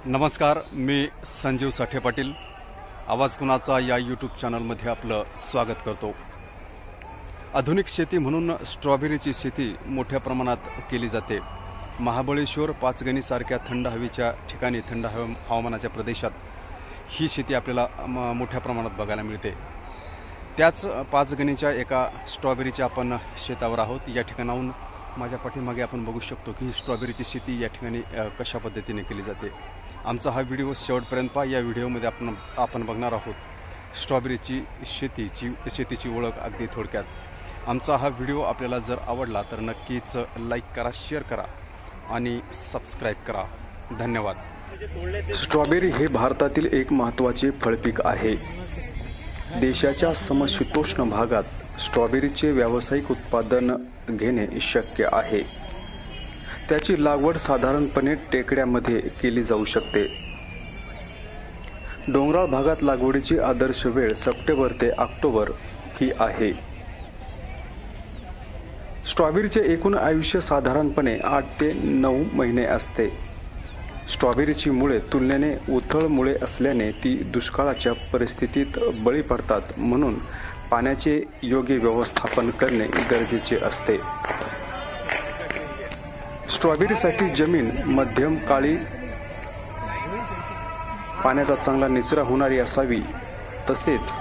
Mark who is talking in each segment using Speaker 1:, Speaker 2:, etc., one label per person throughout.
Speaker 1: नमस्कार, मी संजीव साठे पाटील आवाज कुणाचा या यूट्यूब चॅनलमध्ये आपलं स्वागत करतो। आधुनिक शेती म्हणून स्ट्रॉबेरीची शेती मोठ्या प्रमाणात केली जाते। महाबळेश्वर, पाचगणीसारख्या थंड हवेच्या ठिकाणी, थंड हवामानाच्या प्रदेशात ही शेती आपल्याला मोठ्या प्रमाणात बघायला मिळते। त्याच पाचगणीच्या एका स्ट्रॉबेरीच्या आपण शेतावर आहोत। या ठिकाणाहून माझ्या पाठीमागे आपण बघू शकतो की शेतीची शेती या ठिकाणी कशा पद्धतीने केली जाते। आमचा हा व्हिडिओ शेवटपर्यंत पहा। या व्हिडिओमध्ये आपण बघणार आहोत स्ट्रॉबेरीची शेतीची ओळख अगदी थोडक्यात। आमचा हा व्हिडिओ आपल्याला जर आवडला तर नक्कीच लाईक करा, शेअर करा आणि सबस्क्राईब करा। धन्यवाद।
Speaker 2: स्ट्रॉबेरी हे भारतातील एक महत्त्वाचे फळपीक आहे। देशाच्या समशीतोष्ण भागात स्ट्रॉबेरीचे व्यावसायिक उत्पादन घेणे शक्य आहे। त्याची लागवड साधारणपणे टेकड्यांमध्ये केली जाऊ शकते। डोंगराळ भागात लागवडीची आदर्श वेळ सप्टेंबर ते ऑक्टोबर ही आहे। स्ट्रॉबेरीचे एकूण आयुष्य साधारणपणे 8 ते 9 महिने असते। स्ट्रॉबेरीची मुळे तुलनेने उथळ मुळे असल्याने ती दुष्काळाच्या परिस्थितीत बळी पडतात, म्हणून पाण्याचे योग्य व्यवस्थापन करणे गरजेचे असते। स्ट्रॉबेरीसाठी जमीन मध्यम काळी, पाण्याचा चांगला निचरा होणारी असावी। तसेच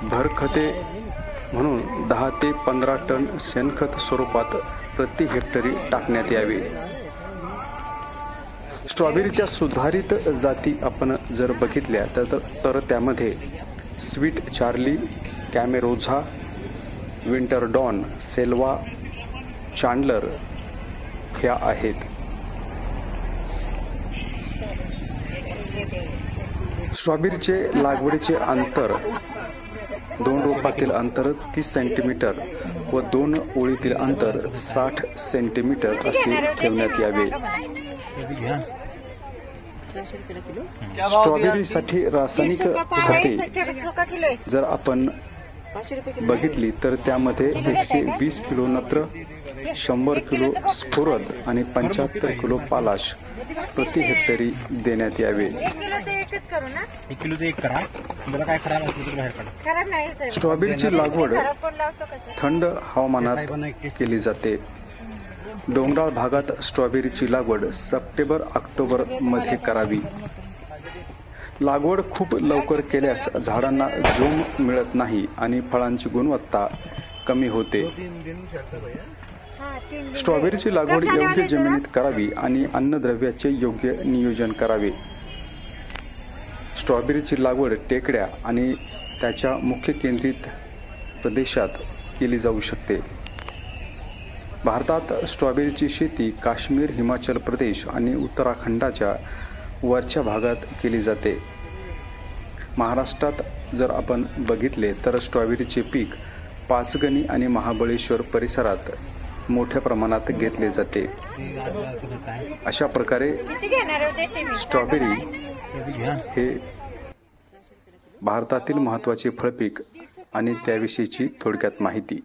Speaker 2: भरखते म्हणून 10 ते 15 टन शेणखत स्वरूपात प्रति हेक्टरी टाकण्यात यावे। स्ट्रॉबेरीच्या सुधारित जाती आपण जर बघितल्या तर त्यामध्ये Sweet Charlie, Camarosa, Winter Dawn, Selva, Chandler ह्या आहेत। स्ट्रॉबेरीचे लागवडीचे अंतर 2 रोपातील अंतर 30 सेंटीमीटर व 2 ओळीतील अंतर 60 सेंटीमीटर असे ठेवण्यात यावे। स्ट्रॉबेरीसाठी रासायनिक खते जर आपण बघितली तर त्यामध्ये 120 किलो नत्र, 100 किलो स्फुरद आणि 75 किलो पालाश प्रति हेक्टरी देण्यात यावे। स्ट्रॉबेरीची लागवड थंड हवामानात केली जाते। डोंगराळ भागात स्ट्रॉबेरीची लागवड सप्टेंबर-ऑक्टोबर मध्ये करावी। लागवड खूप लवकर केल्यास झाडांना जोम मिळत नाही आणि फळांची गुणवत्ता कमी होते। स्ट्रॉबेरीची लागवड योग्य जमिनीत करावी आणि अन्नद्रव्याचे योग्य नियोजन करावे। स्ट्रॉबेरीची लागवड टेकड्या आणि त्याच्या मुख्य केंद्रित प्रदेशात केली जाऊ शकते। भारतात स्ट्रॉबेरीची शेती काश्मीर, हिमाचल प्रदेश आणि उत्तराखंडाच्या वरच्या भागात केली जाते। महाराष्ट्रात जर आपण बघितले तर स्ट्रॉबेरीचे पीक पाचगणी आणि महाबळेश्वर परिसरात मोठ्या प्रमाणात घेतले जाते। अशा प्रकारे स्ट्रॉबेरी हे भारतातील महत्त्वाचे फळपीक आणि त्याविषयीची थोडक्यात माहिती।